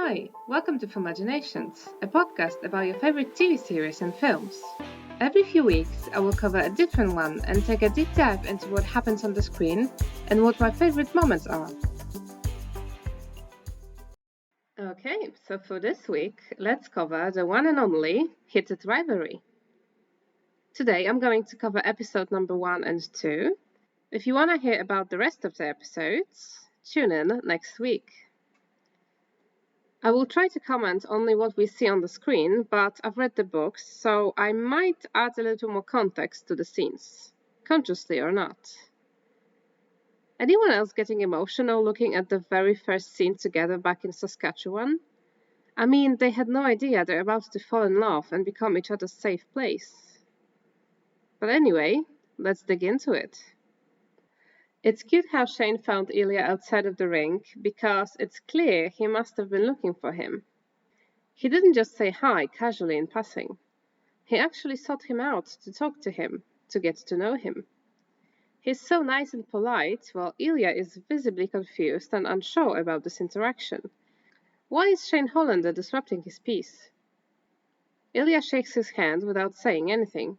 Hi, welcome to Filmaginations, a podcast about your favorite TV series and films. Every few weeks, I will cover a different one and take a deep dive into what happens on the screen and what my favorite moments are. Okay, so for this week, let's cover the one and only Heated Rivalry. Today, I'm going to cover episode number 1 and 2. If you want to hear about the rest of the episodes, tune in next week. I will try to comment only what we see on the screen, but I've read the books, so I might add a little more context to the scenes, consciously or not. Anyone else getting emotional looking at the very first scene together back in Saskatchewan? I mean, they had no idea they're about to fall in love and become each other's safe place. But anyway, let's dig into it. It's cute how Shane found Ilya outside of the rink, because it's clear he must have been looking for him. He didn't just say hi casually in passing. He actually sought him out to talk to him, to get to know him. He's so nice and polite, while Ilya is visibly confused and unsure about this interaction. Why is Shane Hollander disrupting his peace? Ilya shakes his hand without saying anything.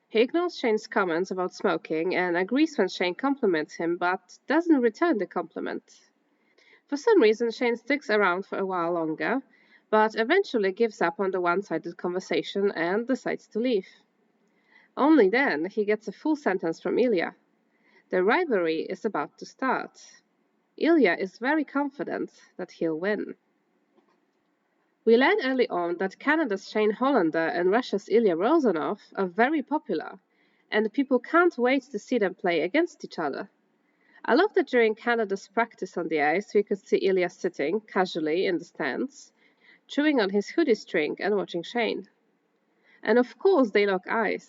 He ignores Shane's comments about smoking and agrees when Shane compliments him, but doesn't return the compliment. For some reason, Shane sticks around for a while longer, but eventually gives up on the one-sided conversation and decides to leave. Only then he gets a full sentence from Ilya. The rivalry is about to start. Ilya is very confident that he'll win. We learn early on that Canada's Shane Hollander and Russia's Ilya Rozanov are very popular, and people can't wait to see them play against each other. I love that during Canada's practice on the ice, we could see Ilya sitting casually in the stands, chewing on his hoodie string and watching Shane. And of course they lock eyes.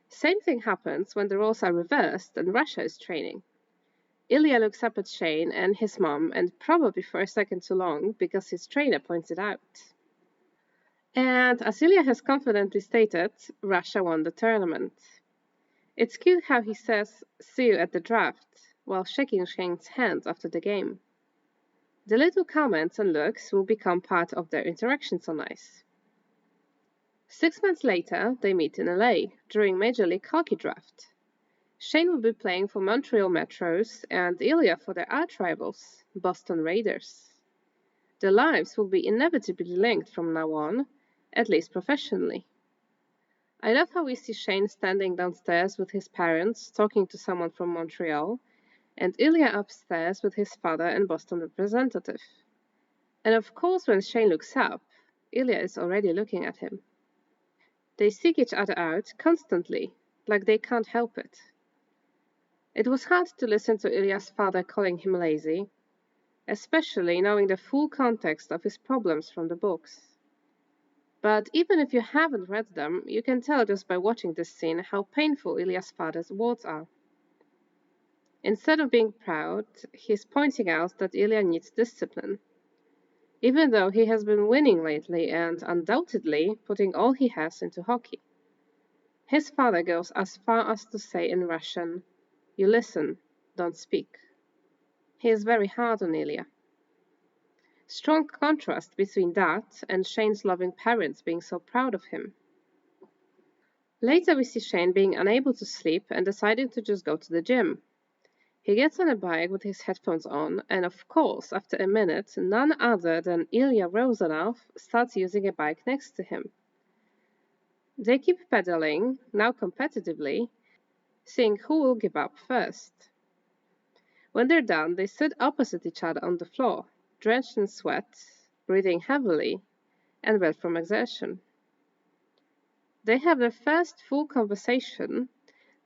Same thing happens when the roles are reversed and Russia is training. Ilya looks up at Shane and his mom, and probably for a second too long, because his trainer points it out. And as Ilya has confidently stated, Russia won the tournament. It's cute how he says, "See you at the draft," while shaking Shane's hand after the game. The little comments and looks will become part of their interactions on ice. 6 months later, they meet in LA during Major League Hockey draft. Shane will be playing for Montreal Metros and Ilya for their arch-rivals, Boston Raiders. Their lives will be inevitably linked from now on, at least professionally. I love how we see Shane standing downstairs with his parents, talking to someone from Montreal, and Ilya upstairs with his father and Boston representative. And of course, when Shane looks up, Ilya is already looking at him. They seek each other out constantly, like they can't help it. It was hard to listen to Ilya's father calling him lazy, especially knowing the full context of his problems from the books. But even if you haven't read them, you can tell just by watching this scene how painful Ilya's father's words are. Instead of being proud, he's pointing out that Ilya needs discipline, even though he has been winning lately and undoubtedly putting all he has into hockey. His father goes as far as to say in Russian, "You listen, don't speak." He is very hard on Ilya. Strong contrast between that and Shane's loving parents being so proud of him. Later we see Shane being unable to sleep and deciding to just go to the gym. He gets on a bike with his headphones on, and of course, after a minute, none other than Ilya Rozanov starts using a bike next to him. They keep pedaling, now competitively, seeing who will give up first. When they're done, they sit opposite each other on the floor, drenched in sweat, breathing heavily, and red from exertion. They have their first full conversation.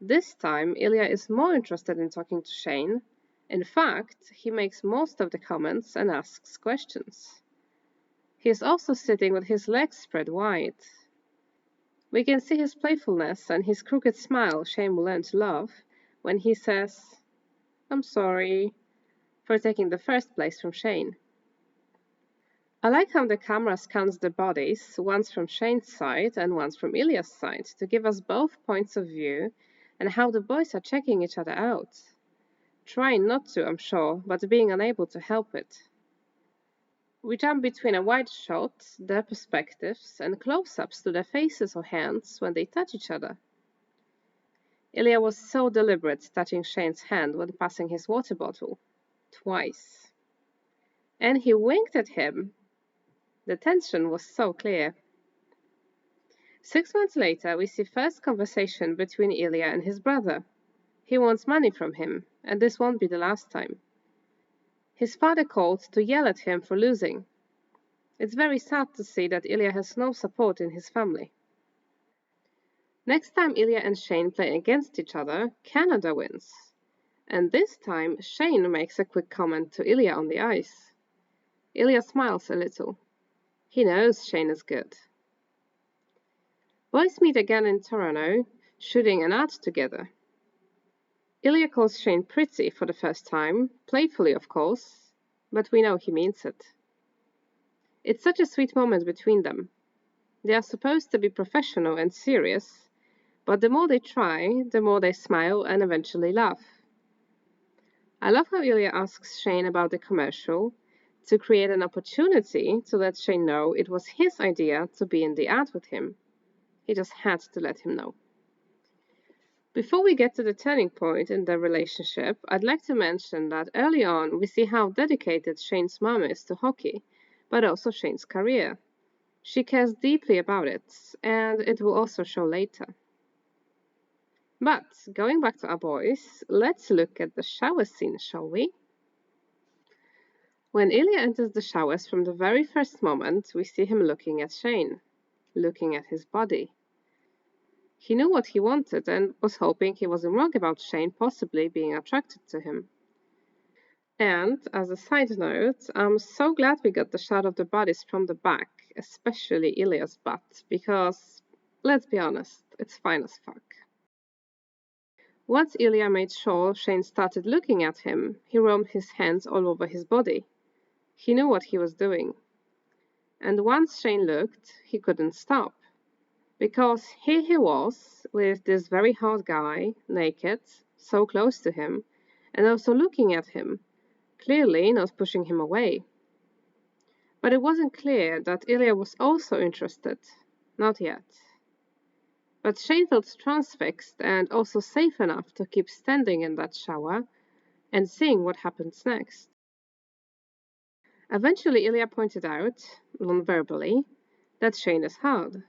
This time, Ilya is more interested in talking to Shane. In fact, he makes most of the comments and asks questions. He is also sitting with his legs spread wide. We can see his playfulness and his crooked smile Shane will learn to love when he says, "I'm sorry," for taking the first place from Shane. I like how the camera scans the bodies, once from Shane's side and once from Ilya's side, to give us both points of view and how the boys are checking each other out. Trying not to, I'm sure, but being unable to help it. We jump between a wide shot, their perspectives, and close-ups to their faces or hands when they touch each other. Ilya was so deliberate touching Shane's hand when passing his water bottle. Twice. And he winked at him. The tension was so clear. 6 months later, we see first conversation between Ilya and his brother. He wants money from him, and this won't be the last time. His father called to yell at him for losing. It's very sad to see that Ilya has no support in his family. Next time Ilya and Shane play against each other, Canada wins. And this time Shane makes a quick comment to Ilya on the ice. Ilya smiles a little. He knows Shane is good. Boys meet again in Toronto, shooting an ad together. Ilya calls Shane pretty for the first time, playfully of course, but we know he means it. It's such a sweet moment between them. They are supposed to be professional and serious, but the more they try, the more they smile and eventually laugh. I love how Ilya asks Shane about the commercial to create an opportunity to let Shane know it was his idea to be in the ad with him. He just had to let him know. Before we get to the turning point in their relationship, I'd like to mention that early on we see how dedicated Shane's mom is to hockey, but also Shane's career. She cares deeply about it, and it will also show later. But going back to our boys, let's look at the shower scene, shall we? When Ilya enters the showers from the very first moment, we see him looking at Shane, looking at his body. He knew what he wanted and was hoping he wasn't wrong about Shane possibly being attracted to him. And, as a side note, I'm so glad we got the shot of the bodies from the back, especially Ilya's butt, because, let's be honest, it's fine as fuck. Once Ilya made sure Shane started looking at him, he roamed his hands all over his body. He knew what he was doing. And once Shane looked, he couldn't stop. Because here he was, with this very hot guy, naked, so close to him, and also looking at him, clearly not pushing him away. But it wasn't clear that Ilya was also interested. Not yet. But Shane felt transfixed and also safe enough to keep standing in that shower and seeing what happens next. Eventually Ilya pointed out, non-verbally, that Shane is hard.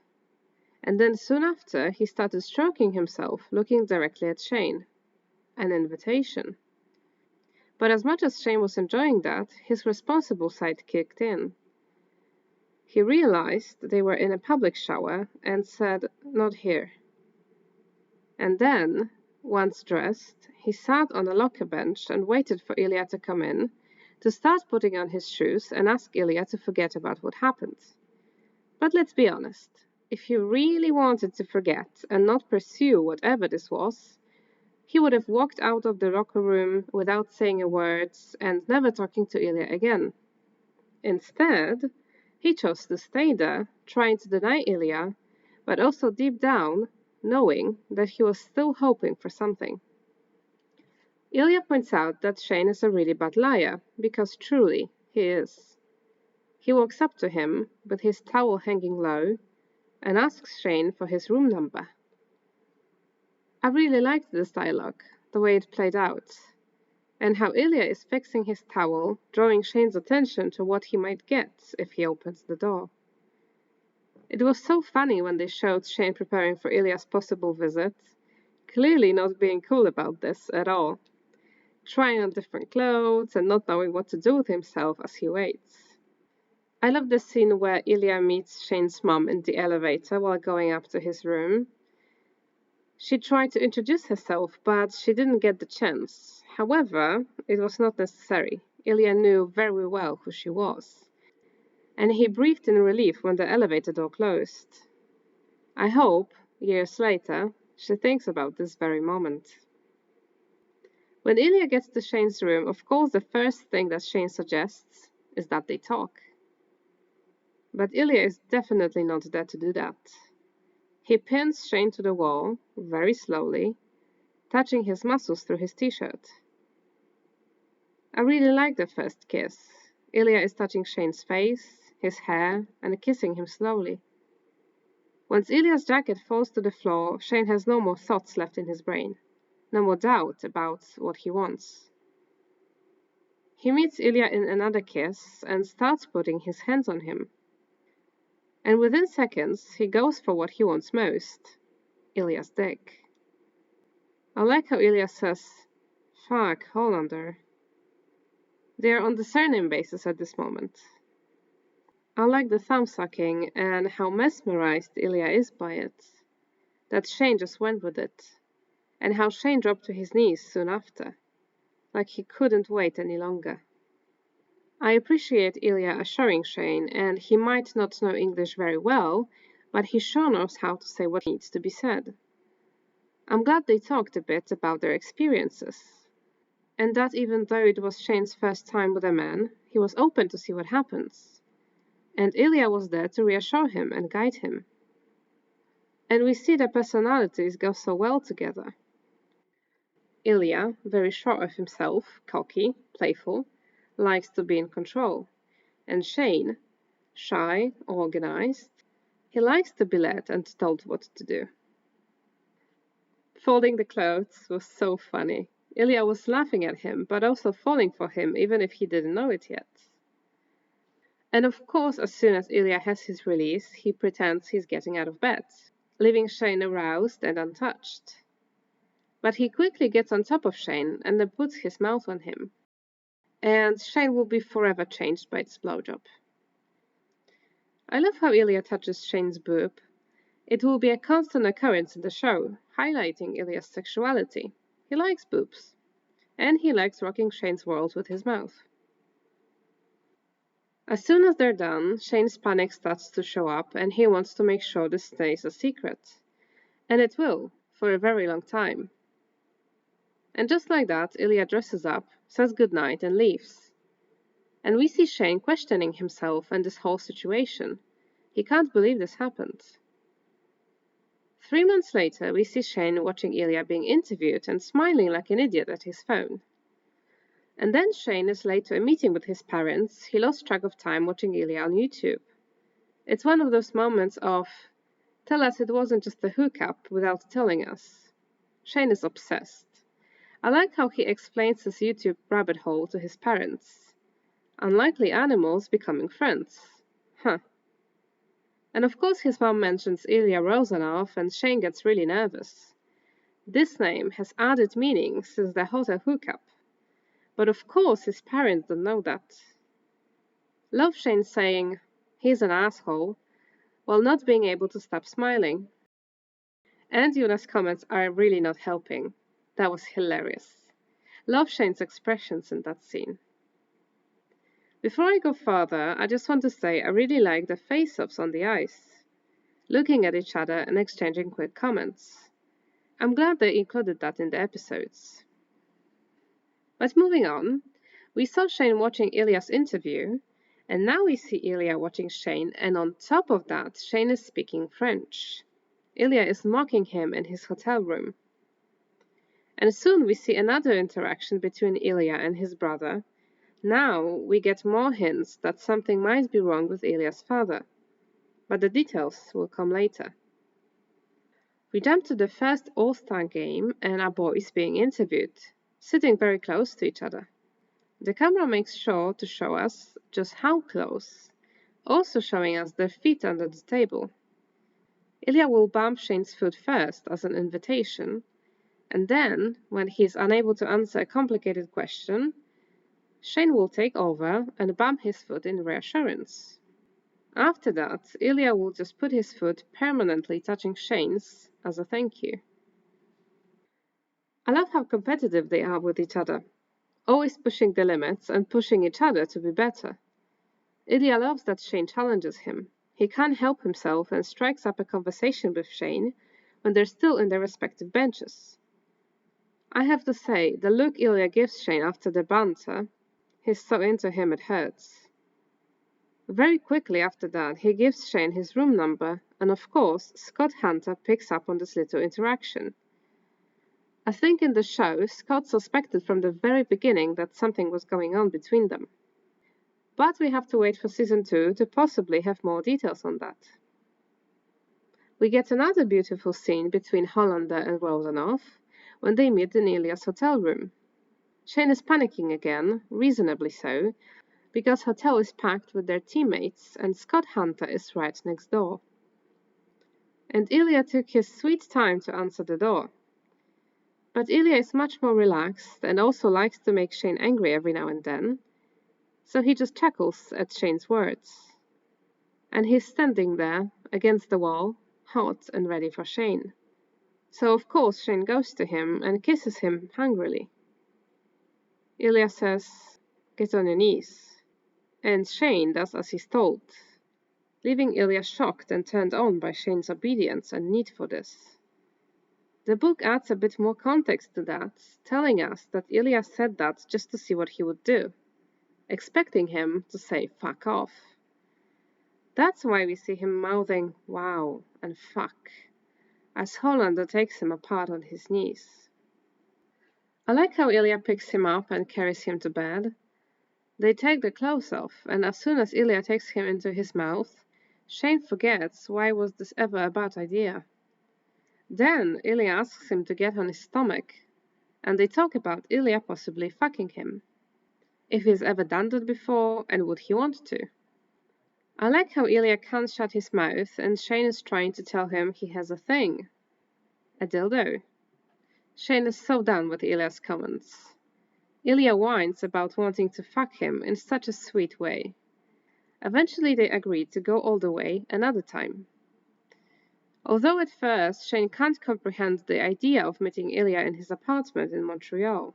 And then soon after, he started stroking himself, looking directly at Shane. An invitation. But as much as Shane was enjoying that, his responsible side kicked in. He realized they were in a public shower and said, "Not here." And then, once dressed, he sat on a locker bench and waited for Ilya to come in, to start putting on his shoes and ask Ilya to forget about what happened. But let's be honest. If he really wanted to forget and not pursue whatever this was, he would have walked out of the locker room without saying a word and never talking to Ilya again. Instead, he chose to stay there, trying to deny Ilya, but also deep down, knowing that he was still hoping for something. Ilya points out that Shane is a really bad liar, because truly, he is. He walks up to him, with his towel hanging low, and asks Shane for his room number. I really liked this dialogue, the way it played out, and how Ilya is fixing his towel, drawing Shane's attention to what he might get if he opens the door. It was so funny when they showed Shane preparing for Ilya's possible visit, clearly not being cool about this at all, trying on different clothes and not knowing what to do with himself as he waits. I love the scene where Ilya meets Shane's mom in the elevator while going up to his room. She tried to introduce herself, but she didn't get the chance. However, it was not necessary. Ilya knew very well who she was. And he breathed in relief when the elevator door closed. I hope, years later, she thinks about this very moment. When Ilya gets to Shane's room, of course the first thing that Shane suggests is that they talk. But Ilya is definitely not there to do that. He pins Shane to the wall, very slowly, touching his muscles through his t-shirt. I really like the first kiss. Ilya is touching Shane's face, his hair, and kissing him slowly. Once Ilya's jacket falls to the floor, Shane has no more thoughts left in his brain, no more doubt about what he wants. He meets Ilya in another kiss and starts putting his hands on him. And within seconds, he goes for what he wants most, Ilya's dick. I like how Ilya says, "Fuck, hold on there." They are on the surname basis at this moment. I like the thumb sucking and how mesmerized Ilya is by it. That Shane just went with it. And how Shane dropped to his knees soon after. Like he couldn't wait any longer. I appreciate Ilya assuring Shane, and he might not know English very well, but he sure knows how to say what needs to be said. I'm glad they talked a bit about their experiences. And that even though it was Shane's first time with a man, he was open to see what happens. And Ilya was there to reassure him and guide him. And we see their personalities go so well together. Ilya, very sure of himself, cocky, playful, likes to be in control. And Shane, shy, organized, he likes to be led and told what to do. Folding the clothes was so funny. Ilya was laughing at him, but also falling for him even if he didn't know it yet. And of course, as soon as Ilya has his release, he pretends he's getting out of bed, leaving Shane aroused and untouched. But he quickly gets on top of Shane and then puts his mouth on him. And Shane will be forever changed by this blowjob. I love how Ilya touches Shane's boob. It will be a constant occurrence in the show, highlighting Ilya's sexuality. He likes boobs. And he likes rocking Shane's world with his mouth. As soon as they're done, Shane's panic starts to show up and he wants to make sure this stays a secret. And it will, for a very long time. And just like that, Ilya dresses up, says goodnight and leaves. And we see Shane questioning himself and this whole situation. He can't believe this happened. 3 months later, we see Shane watching Ilya being interviewed and smiling like an idiot at his phone. And then Shane is late to a meeting with his parents. He lost track of time watching Ilya on YouTube. It's one of those moments of, tell us it wasn't just a hookup without telling us. Shane is obsessed. I like how he explains his YouTube rabbit hole to his parents. Unlikely animals becoming friends. Huh. And of course his mom mentions Ilya Rozanov and Shane gets really nervous. This name has added meaning since their hotel hookup. But of course his parents don't know that. Love Shane saying, he's an asshole, while not being able to stop smiling. And Yuna's comments are really not helping. That was hilarious. Love Shane's expressions in that scene. Before I go further, I just want to say I really like the face-offs on the ice, looking at each other and exchanging quick comments. I'm glad they included that in the episodes. But moving on, we saw Shane watching Ilya's interview, and now we see Ilya watching Shane, and on top of that, Shane is speaking French. Ilya is mocking him in his hotel room. And soon we see another interaction between Ilya and his brother. Now we get more hints that something might be wrong with Ilya's father. But the details will come later. We jump to the first All-Star game and our boys being interviewed, sitting very close to each other. The camera makes sure to show us just how close, also showing us their feet under the table. Ilya will bump Shane's foot first as an invitation, and then, when he is unable to answer a complicated question, Shane will take over and bump his foot in reassurance. After that, Ilya will just put his foot permanently touching Shane's as a thank you. I love how competitive they are with each other, always pushing the limits and pushing each other to be better. Ilya loves that Shane challenges him. He can't help himself and strikes up a conversation with Shane when they're still in their respective benches. I have to say, the look Ilya gives Shane after the banter, he's so into him it hurts. Very quickly after that, he gives Shane his room number, and of course, Scott Hunter picks up on this little interaction. I think in the show, Scott suspected from the very beginning that something was going on between them. But we have to wait for season 2 to possibly have more details on that. We get another beautiful scene between Hollander and Rosanov when they meet in Ilya's hotel room. Shane is panicking again, reasonably so, because hotel is packed with their teammates and Scott Hunter is right next door. And Ilya took his sweet time to answer the door. But Ilya is much more relaxed and also likes to make Shane angry every now and then, so he just chuckles at Shane's words. And he's standing there, against the wall, hot and ready for Shane. So of course Shane goes to him and kisses him hungrily. Ilya says, "Get on your knees." And Shane does as he's told, leaving Ilya shocked and turned on by Shane's obedience and need for this. The book adds a bit more context to that, telling us that Ilya said that just to see what he would do, expecting him to say "fuck off." That's why we see him mouthing "wow" and "fuck" as Hollander takes him apart on his knees. I like how Ilya picks him up and carries him to bed. They take the clothes off, and as soon as Ilya takes him into his mouth, Shane forgets why was this ever a bad idea. Then Ilya asks him to get on his stomach, and they talk about Ilya possibly fucking him. If he's ever done that before, and would he want to? I like how Ilya can't shut his mouth and Shane is trying to tell him he has a thing. A dildo. Shane is so done with Ilya's comments. Ilya whines about wanting to fuck him in such a sweet way. Eventually they agree to go all the way another time. Although at first Shane can't comprehend the idea of meeting Ilya in his apartment in Montreal.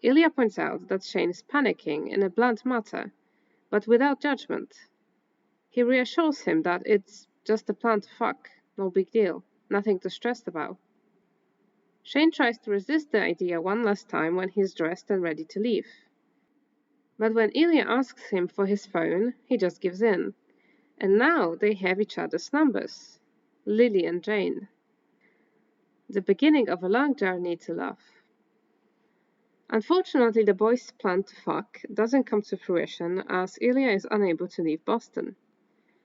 Ilya points out that Shane is panicking in a blunt manner, but without judgment. He reassures him that it's just a plan to fuck, no big deal, nothing to stress about. Shane tries to resist the idea one last time when he's dressed and ready to leave. But when Ilya asks him for his phone, he just gives in. And now they have each other's numbers, Lily and Jane. The beginning of a long journey to love. Unfortunately, the boys' plan to fuck doesn't come to fruition as Ilya is unable to leave Boston.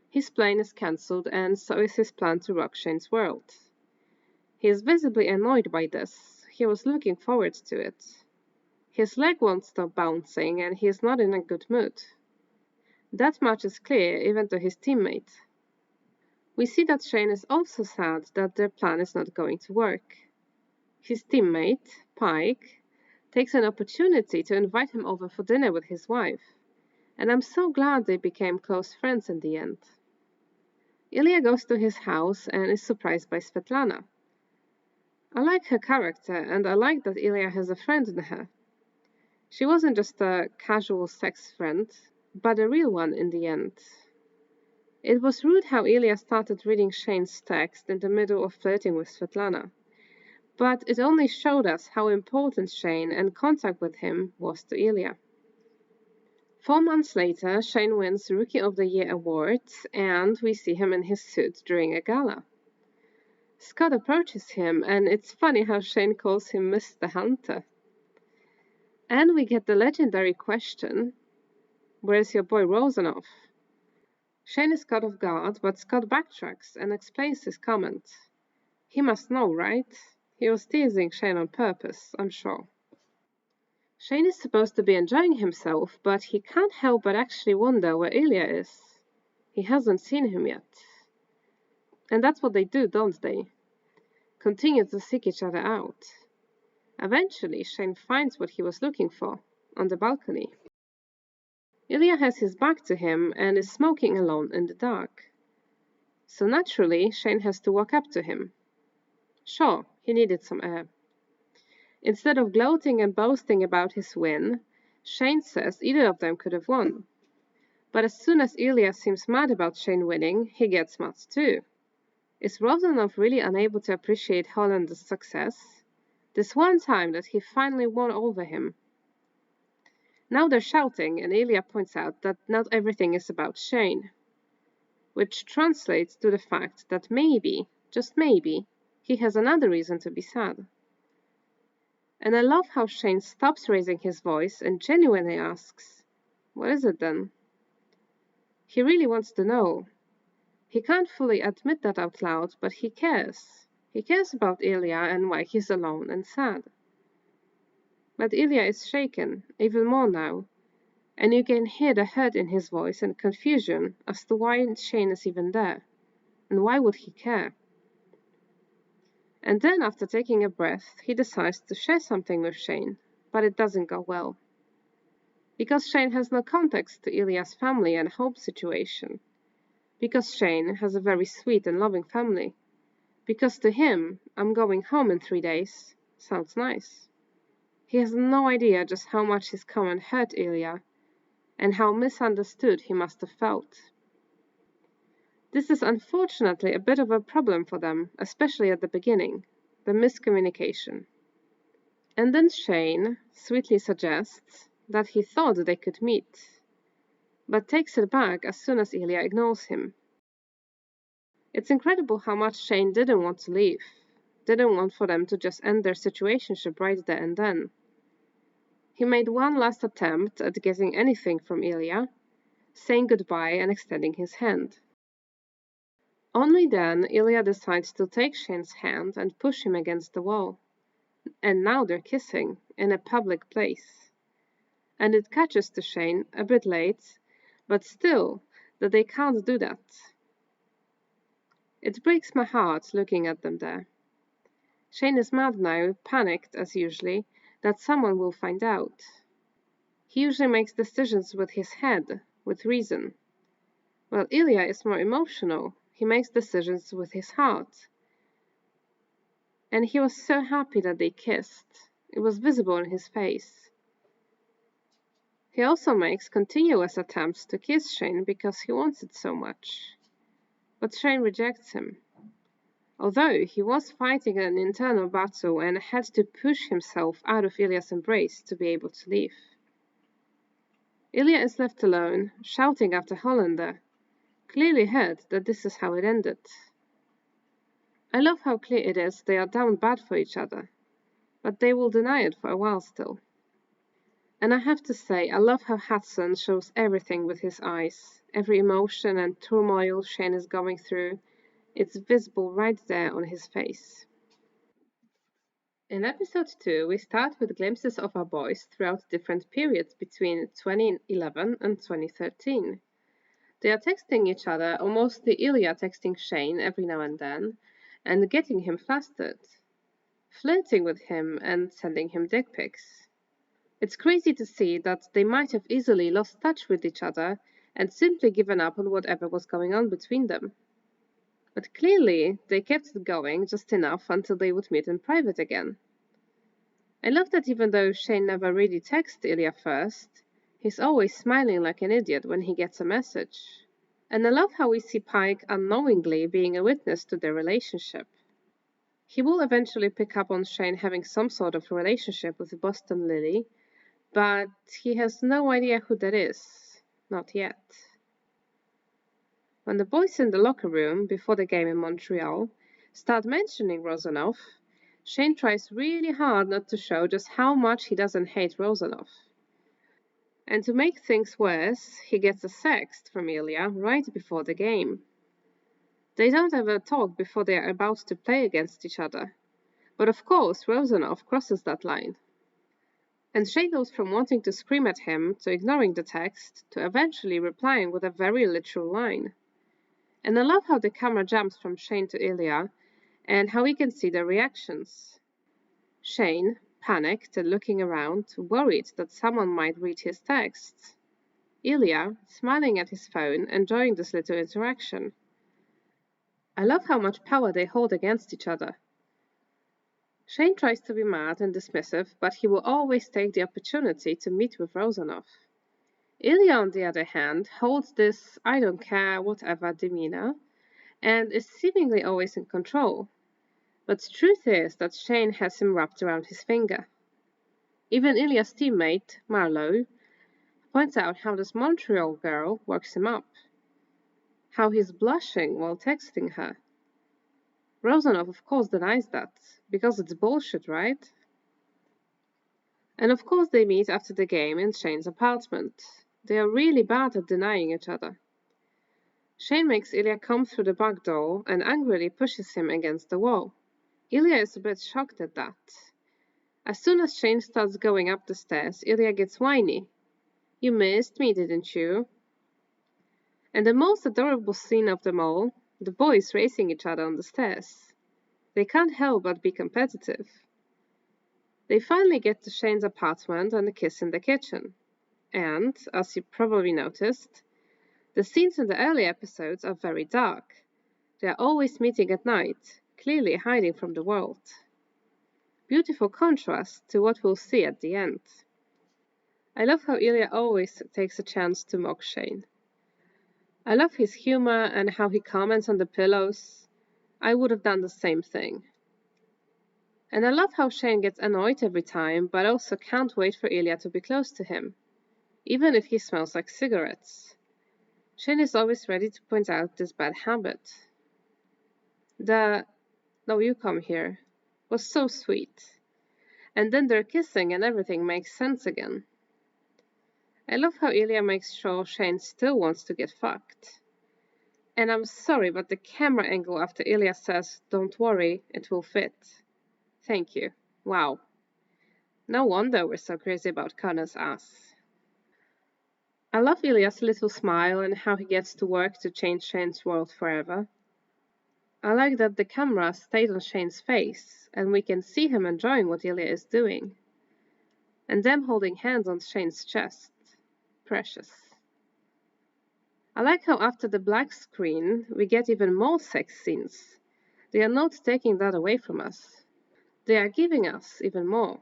His plane is cancelled and so is his plan to rock Shane's world. He is visibly annoyed by this. He was looking forward to it. His leg won't stop bouncing and he is not in a good mood. That much is clear even to his teammate. We see that Shane is also sad that their plan is not going to work. His teammate, Pike, takes an opportunity to invite him over for dinner with his wife, and I'm so glad they became close friends in the end. Ilya goes to his house and is surprised by Svetlana. I like her character and I like that Ilya has a friend in her. She wasn't just a casual sex friend, but a real one in the end. It was rude how Ilya started reading Shane's text in the middle of flirting with Svetlana, but it only showed us how important Shane and contact with him was to Ilya. 4 months later, Shane wins Rookie of the Year award, and we see him in his suit during a gala. Scott approaches him, and it's funny how Shane calls him Mr. Hunter. And we get the legendary question, "Where's your boy Rosanov?" Shane is caught off guard, but Scott backtracks and explains his comment. He must know, right? He was teasing Shane on purpose, I'm sure. Shane is supposed to be enjoying himself, but he can't help but actually wonder where Ilya is. He hasn't seen him yet. And that's what they do, don't they? Continue to seek each other out. Eventually, Shane finds what he was looking for, on the balcony. Ilya has his back to him and is smoking alone in the dark. So naturally, Shane has to walk up to him. Sure, he needed some air. Instead of gloating and boasting about his win, Shane says either of them could have won. But as soon as Ilya seems mad about Shane winning, he gets mad too. Is Rosanov really unable to appreciate Hollander's success? This one time that he finally won over him. Now they're shouting and Ilya points out that not everything is about Shane, which translates to the fact that maybe, just maybe, he has another reason to be sad. And I love how Shane stops raising his voice and genuinely asks, What is it then? He really wants to know. He can't fully admit that out loud, but he cares. He cares about Ilya and why he's alone and sad. But Ilya is shaken, even more now, and you can hear the hurt in his voice and confusion as to why Shane is even there, and why would he care? And then, after taking a breath, he decides to share something with Shane, but it doesn't go well. Because Shane has no context to Ilya's family and home situation. Because Shane has a very sweet and loving family. Because to him, I'm going home in 3 days sounds nice. He has no idea just how much his comment hurt Ilya, and how misunderstood he must have felt. This is unfortunately a bit of a problem for them, especially at the beginning, the miscommunication. And then Shane sweetly suggests that he thought they could meet, but takes it back as soon as Ilya ignores him. It's incredible how much Shane didn't want to leave, didn't want for them to just end their situationship right there and then. He made one last attempt at getting anything from Ilya, saying goodbye and extending his hand. Only then Ilya decides to take Shane's hand and push him against the wall. And now they're kissing, in a public place. And it catches to Shane, a bit late, but still, that they can't do that. It breaks my heart looking at them there. Shane is mad now, panicked as usually, that someone will find out. He usually makes decisions with his head, with reason. Well, Ilya is more emotional. He makes decisions with his heart. And he was so happy that they kissed. It was visible in his face. He also makes continuous attempts to kiss Shane because he wants it so much. But Shane rejects him. Although he was fighting an internal battle and had to push himself out of Ilya's embrace to be able to leave. Ilya is left alone, shouting after Hollander, clearly hurt that this is how it ended. I love how clear it is they are down bad for each other, but they will deny it for a while still. And I have to say, I love how Hudson shows everything with his eyes, every emotion and turmoil Shane is going through. It's visible right there on his face. In episode 2, we start with glimpses of our boys throughout different periods between 2011 and 2013. They are texting each other, or mostly Ilya texting Shane every now and then, and getting him flustered, flirting with him and sending him dick pics. It's crazy to see that they might have easily lost touch with each other and simply given up on whatever was going on between them. But clearly, they kept it going just enough until they would meet in private again. I love that even though Shane never really texts Ilya first, he's always smiling like an idiot when he gets a message. And I love how we see Pike unknowingly being a witness to their relationship. He will eventually pick up on Shane having some sort of relationship with Boston Lily, but he has no idea who that is. Not yet. When the boys in the locker room before the game in Montreal start mentioning Rozanov, Shane tries really hard not to show just how much he doesn't hate Rozanov. And to make things worse, he gets a sext from Ilya right before the game. They don't ever talk before they are about to play against each other. But of course, Rozanov crosses that line. And Shane goes from wanting to scream at him to ignoring the text to eventually replying with a very literal line. And I love how the camera jumps from Shane to Ilya and how we can see their reactions. Shane, panicked and looking around, worried that someone might read his text. Ilya, smiling at his phone, enjoying this little interaction. I love how much power they hold against each other. Shane tries to be mad and dismissive, but he will always take the opportunity to meet with Rozanov. Ilya, on the other hand, holds this I don't care, whatever demeanor, and is seemingly always in control. But the truth is that Shane has him wrapped around his finger. Even Ilya's teammate, Marlowe, points out how this Montreal girl works him up. How he's blushing while texting her. Rozanov of course denies that, because it's bullshit, right? And of course they meet after the game in Shane's apartment. They are really bad at denying each other. Shane makes Ilya come through the back door and angrily pushes him against the wall. Ilya is a bit shocked at that. As soon as Shane starts going up the stairs, Ilya gets whiny. "You missed me, didn't you?" And the most adorable scene of them all, the boys racing each other on the stairs. They can't help but be competitive. They finally get to Shane's apartment and kiss in the kitchen. And, as you probably noticed, the scenes in the early episodes are very dark. They are always meeting at night, clearly hiding from the world. Beautiful contrast to what we'll see at the end. I love how Ilya always takes a chance to mock Shane. I love his humor and how he comments on the pillows. I would have done the same thing. And I love how Shane gets annoyed every time, but also can't wait for Ilya to be close to him, even if he smells like cigarettes. Shane is always ready to point out this bad habit. The "no, you come here" was so sweet. And then they're kissing and everything makes sense again. I love how Ilya makes sure Shane still wants to get fucked. And I'm sorry, but the camera angle after Ilya says, "Don't worry, it will fit." Thank you. Wow. No wonder we're so crazy about Connor's ass. I love Ilya's little smile and how he gets to work to change Shane's world forever. I like that the camera stayed on Shane's face and we can see him enjoying what Ilya is doing. And them holding hands on Shane's chest. Precious. I like how after the black screen we get even more sex scenes. They are not taking that away from us. They are giving us even more.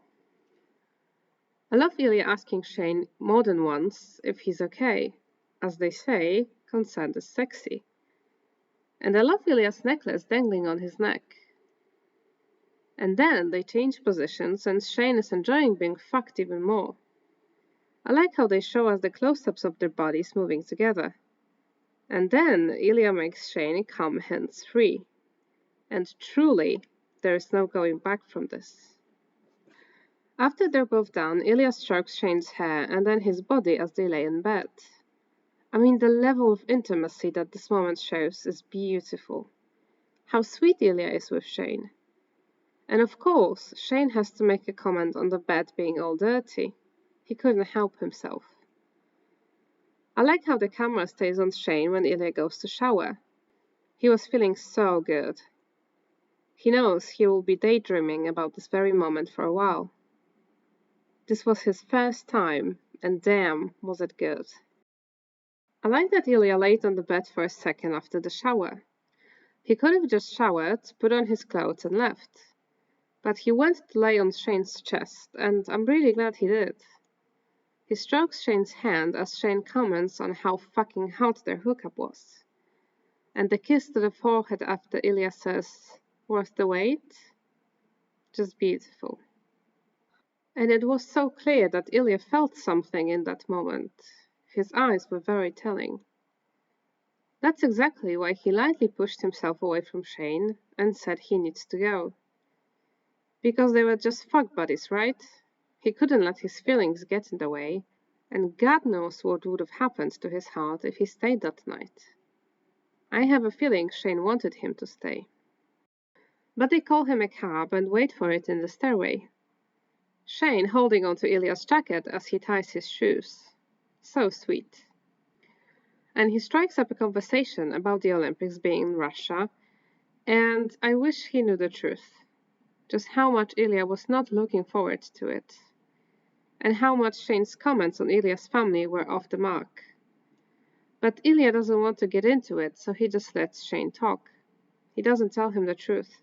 I love Ilya asking Shane more than once if he's okay. As they say, consent is sexy. And I love Ilya's necklace dangling on his neck. And then they change positions and Shane is enjoying being fucked even more. I like how they show us the close-ups of their bodies moving together. And then Ilya makes Shane come hands-free. And truly, there is no going back from this. After they're both done, Ilya strokes Shane's hair and then his body as they lay in bed. I mean, the level of intimacy that this moment shows is beautiful. How sweet Ilya is with Shane. And of course, Shane has to make a comment on the bed being all dirty. He couldn't help himself. I like how the camera stays on Shane when Ilya goes to shower. He was feeling so good. He knows he will be daydreaming about this very moment for a while. This was his first time, and damn, was it good. I like that Ilya laid on the bed for a second after the shower. He could have just showered, put on his clothes and left. But he went to lay on Shane's chest, and I'm really glad he did. He strokes Shane's hand as Shane comments on how fucking hot their hookup was. And the kiss to the forehead after Ilya says, "Worth the wait?" Just beautiful. And it was so clear that Ilya felt something in that moment. His eyes were very telling. That's exactly why he lightly pushed himself away from Shane and said he needs to go. Because they were just fuck buddies, right? He couldn't let his feelings get in the way, and God knows what would have happened to his heart if he stayed that night. I have a feeling Shane wanted him to stay. But they call him a cab and wait for it in the stairway. Shane holding onto Ilya's jacket as he ties his shoes. So sweet. And he strikes up a conversation about the Olympics being in Russia, and I wish he knew the truth. Just how much Ilya was not looking forward to it. And how much Shane's comments on Ilya's family were off the mark. But Ilya doesn't want to get into it, so he just lets Shane talk. He doesn't tell him the truth.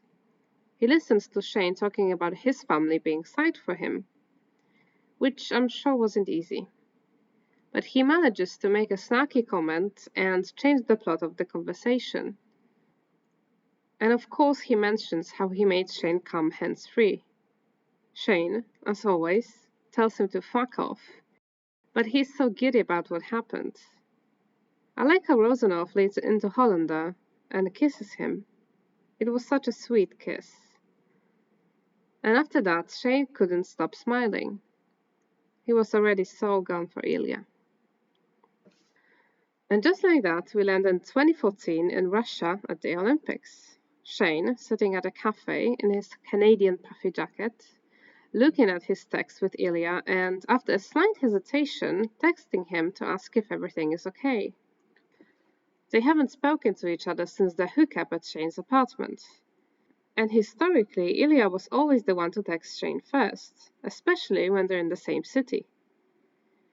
He listens to Shane talking about his family being psyched for him, which I'm sure wasn't easy. But he manages to make a snarky comment and change the plot of the conversation. And of course he mentions how he made Shane come hands-free. Shane, as always, tells him to fuck off, but he's so giddy about what happened. I like how Rosanov leads into Hollander and kisses him. It was such a sweet kiss. And after that, Shane couldn't stop smiling. He was already so gone for Ilya. And just like that, we land in 2014 in Russia at the Olympics. Shane, sitting at a cafe in his Canadian puffy jacket, looking at his text with Ilya, and after a slight hesitation, texting him to ask if everything is okay. They haven't spoken to each other since the hookup at Shane's apartment. And historically, Ilya was always the one to text Shane first, especially when they're in the same city.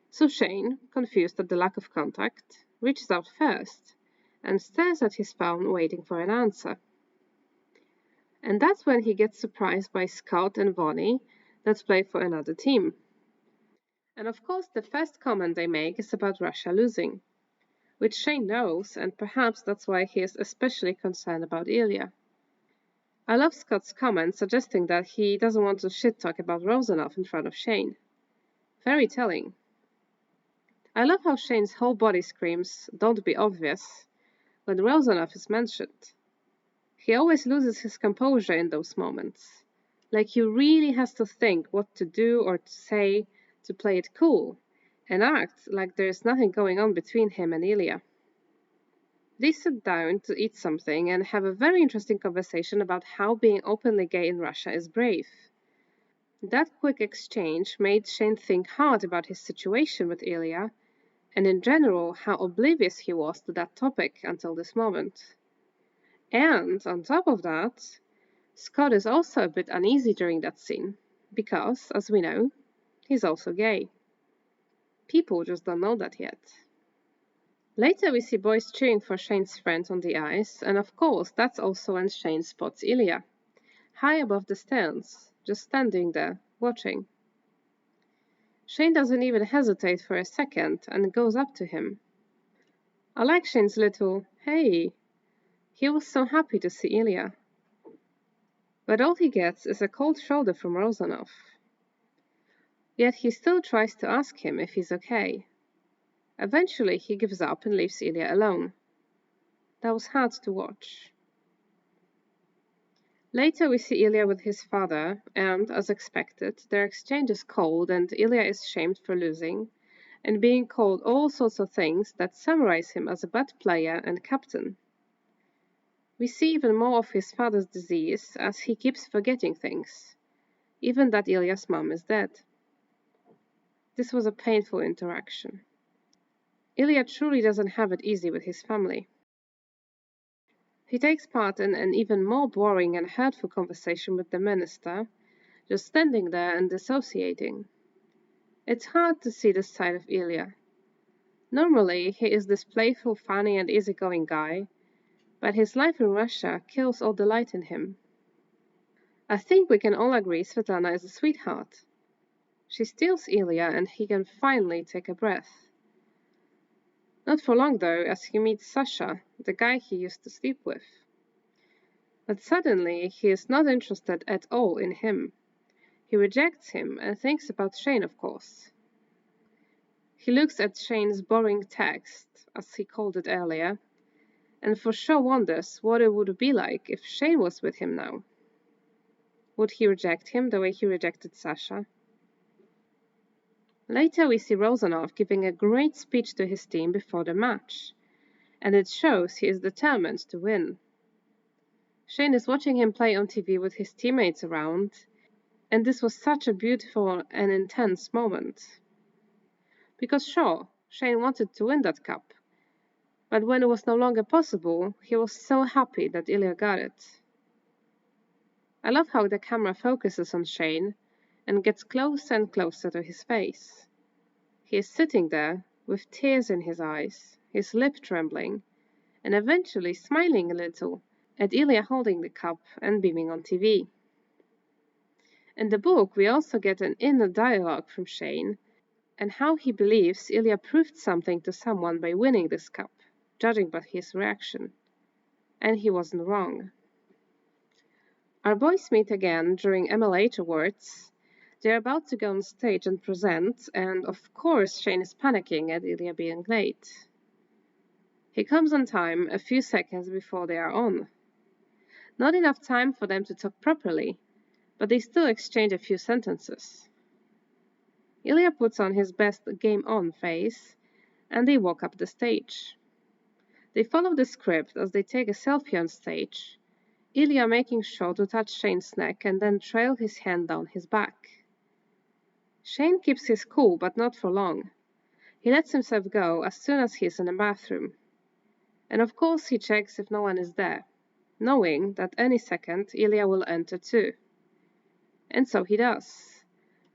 So Shane, confused at the lack of contact, reaches out first and stares at his phone waiting for an answer. And that's when he gets surprised by Scott and Vonnie that play for another team. And of course, the first comment they make is about Russia losing, which Shane knows, and perhaps that's why he is especially concerned about Ilya. I love Scott's comment suggesting that he doesn't want to shit-talk about Rozanov in front of Shane. Very telling. I love how Shane's whole body screams, "Don't be obvious," when Rozanov is mentioned. He always loses his composure in those moments. Like he really has to think what to do or to say to play it cool, and act like there's nothing going on between him and Ilya. They sit down to eat something and have a very interesting conversation about how being openly gay in Russia is brave. That quick exchange made Shane think hard about his situation with Ilya, and in general how oblivious he was to that topic until this moment. And on top of that, Scott is also a bit uneasy during that scene, because, as we know, he's also gay. People just don't know that yet. Later we see boys cheering for Shane's friend on the ice, and of course that's also when Shane spots Ilya, high above the stands, just standing there, watching. Shane doesn't even hesitate for a second and goes up to him. I like Shane's little, "Hey." He was so happy to see Ilya. But all he gets is a cold shoulder from Rozanov. Yet he still tries to ask him if he's okay. Eventually he gives up and leaves Ilya alone. That was hard to watch. Later we see Ilya with his father, and, as expected, their exchange is cold and Ilya is shamed for losing, and being called all sorts of things that summarize him as a bad player and captain. We see even more of his father's disease as he keeps forgetting things, even that Ilya's mom is dead. This was a painful interaction. Ilya truly doesn't have it easy with his family. He takes part in an even more boring and hurtful conversation with the minister, just standing there and dissociating. It's hard to see this side of Ilya. Normally, he is this playful, funny, and easygoing guy, but his life in Russia kills all the light in him. I think we can all agree Svetlana is a sweetheart. She steals Ilya and he can finally take a breath. Not for long though, as he meets Sasha, the guy he used to sleep with. But suddenly he is not interested at all in him. He rejects him and thinks about Shane, of course. He looks at Shane's boring text, as he called it earlier, and for sure wonders what it would be like if Shane was with him now. Would he reject him the way he rejected Sasha? Later we see Rozanov giving a great speech to his team before the match, and it shows he is determined to win. Shane is watching him play on TV with his teammates around, and this was such a beautiful and intense moment. Because sure, Shane wanted to win that cup, but when it was no longer possible, he was so happy that Ilya got it. I love how the camera focuses on Shane and gets closer and closer to his face. He is sitting there with tears in his eyes, his lip trembling, and eventually smiling a little at Ilya holding the cup and beaming on TV. In the book, we also get an inner dialogue from Shane and how he believes Ilya proved something to someone by winning this cup, judging by his reaction. And he wasn't wrong. Our boys meet again during MLH Awards. They're about to go on stage and present, and of course Shane is panicking at Ilya being late. He comes on time a few seconds before they are on. Not enough time for them to talk properly, but they still exchange a few sentences. Ilya puts on his best game on face, and they walk up the stage. They follow the script as they take a selfie on stage, Ilya making sure to touch Shane's neck and then trail his hand down his back. Shane keeps his cool, but not for long. He lets himself go as soon as he is in the bathroom. And of course he checks if no one is there, knowing that any second Ilya will enter too. And so he does,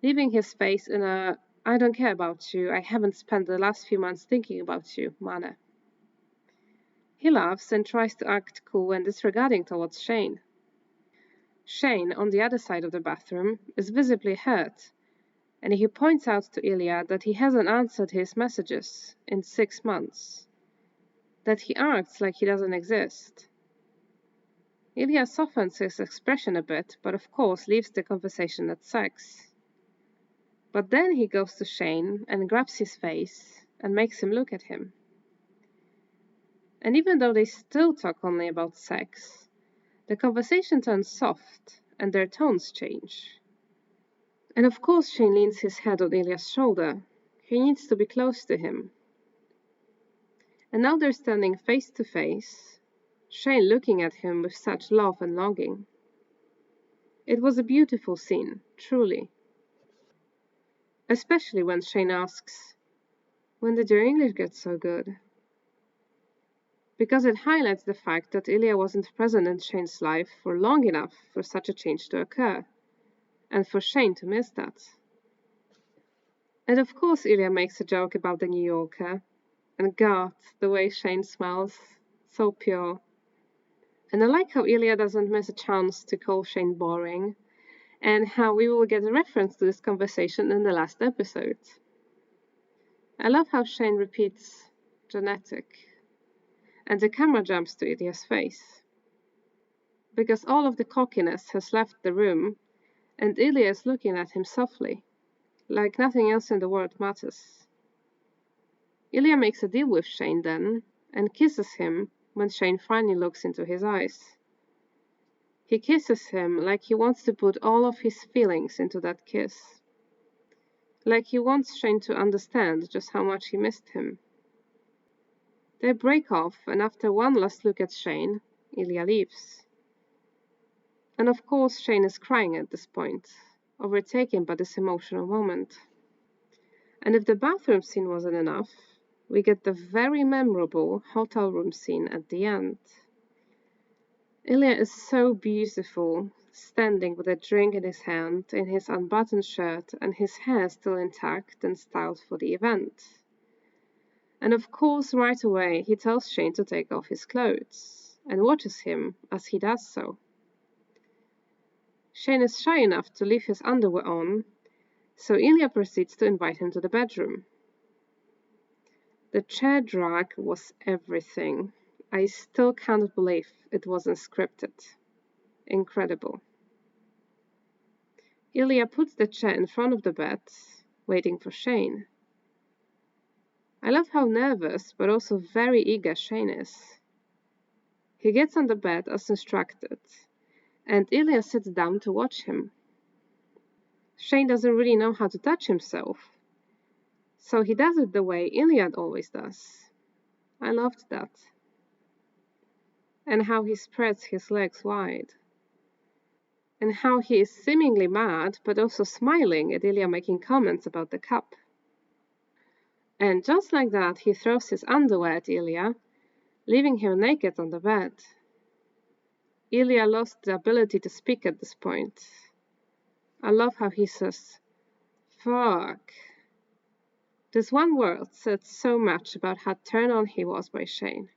leaving his face in a "I don't care about you, I haven't spent the last few months thinking about you" manner. He laughs and tries to act cool and disregarding towards Shane. Shane, on the other side of the bathroom, is visibly hurt, and he points out to Ilya that he hasn't answered his messages in 6 months, that he acts like he doesn't exist. Ilya softens his expression a bit, but of course leaves the conversation at sex. But then he goes to Shane and grabs his face and makes him look at him. And even though they still talk only about sex, the conversation turns soft and their tones change. And of course Shane leans his head on Ilya's shoulder. He needs to be close to him. And now they're standing face to face, Shane looking at him with such love and longing. It was a beautiful scene, truly. Especially when Shane asks, "When did your English get so good?" Because it highlights the fact that Ilya wasn't present in Shane's life for long enough for such a change to occur, and for Shane to miss that. And of course Ilya makes a joke about the New Yorker, and God, the way Shane smells, so pure. And I like how Ilya doesn't miss a chance to call Shane boring, and how we will get a reference to this conversation in the last episode. I love how Shane repeats "genetic," and the camera jumps to Ilya's face. Because all of the cockiness has left the room, and Ilya is looking at him softly, like nothing else in the world matters. Ilya makes a deal with Shane then, and kisses him when Shane finally looks into his eyes. He kisses him like he wants to put all of his feelings into that kiss. Like he wants Shane to understand just how much he missed him. They break off, and after one last look at Shane, Ilya leaves. And of course Shane is crying at this point, overtaken by this emotional moment. And if the bathroom scene wasn't enough, we get the very memorable hotel room scene at the end. Ilya is so beautiful, standing with a drink in his hand, in his unbuttoned shirt, and his hair still intact and styled for the event. And of course, right away, he tells Shane to take off his clothes, and watches him as he does so. Shane is shy enough to leave his underwear on, so Ilya proceeds to invite him to the bedroom. The chair drag was everything. I still can't believe it wasn't scripted. Incredible. Ilya puts the chair in front of the bed, waiting for Shane. I love how nervous but also very eager Shane is. He gets on the bed as instructed, and Ilya sits down to watch him. Shane doesn't really know how to touch himself, so he does it the way Ilya always does. I loved that. And how he spreads his legs wide. And how he is seemingly mad, but also smiling at Ilya making comments about the cup. And just like that, he throws his underwear at Ilya, leaving him naked on the bed. Ilya lost the ability to speak at this point. I love how he says, "Fuck." This one word said so much about how turned on he was by Shane.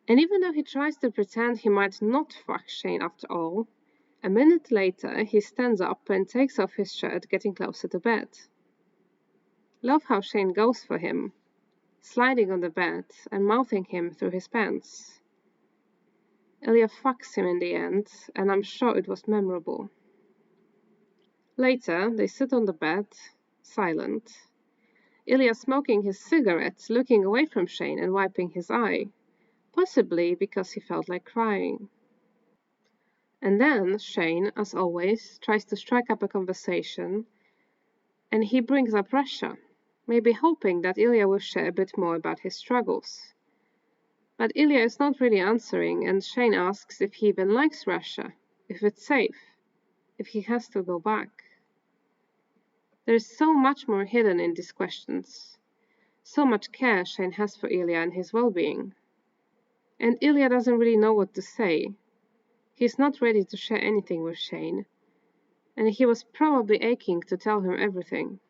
And even though he tries to pretend he might not fuck Shane after all, a minute later he stands up and takes off his shirt, getting closer to bed. Love how Shane goes for him, sliding on the bed and mouthing him through his pants. Ilya fucks him in the end, and I'm sure it was memorable. Later, they sit on the bed, silent. Ilya smoking his cigarette, looking away from Shane and wiping his eye, possibly because he felt like crying. And then Shane, as always, tries to strike up a conversation, and he brings up Russia, maybe hoping that Ilya will share a bit more about his struggles. But Ilya is not really answering, and Shane asks if he even likes Russia, if it's safe, if he has to go back. There is so much more hidden in these questions, so much care Shane has for Ilya and his well-being. And Ilya doesn't really know what to say. He's not ready to share anything with Shane, and he was probably aching to tell him everything.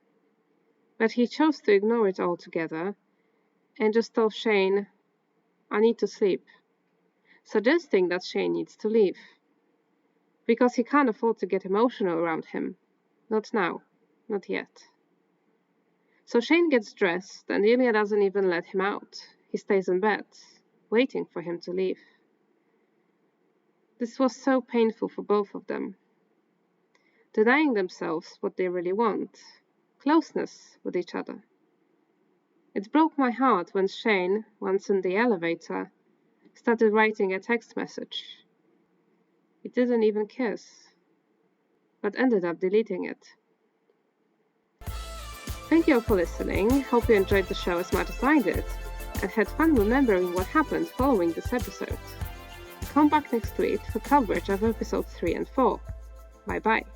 But he chose to ignore it altogether and just told Shane, "I need to sleep," suggesting that Shane needs to leave, because he can't afford to get emotional around him. Not now, not yet. So Shane gets dressed, and Ilya doesn't even let him out. He stays in bed, waiting for him to leave. This was so painful for both of them. Denying themselves what they really want, closeness with each other. It broke my heart when Shane, once in the elevator, started writing a text message. He didn't even kiss, but ended up deleting it. Thank you all for listening. Hope you enjoyed the show as much as I did, and had fun remembering what happened following this episode. Come back next week for coverage of episode 3 and 4. Bye bye.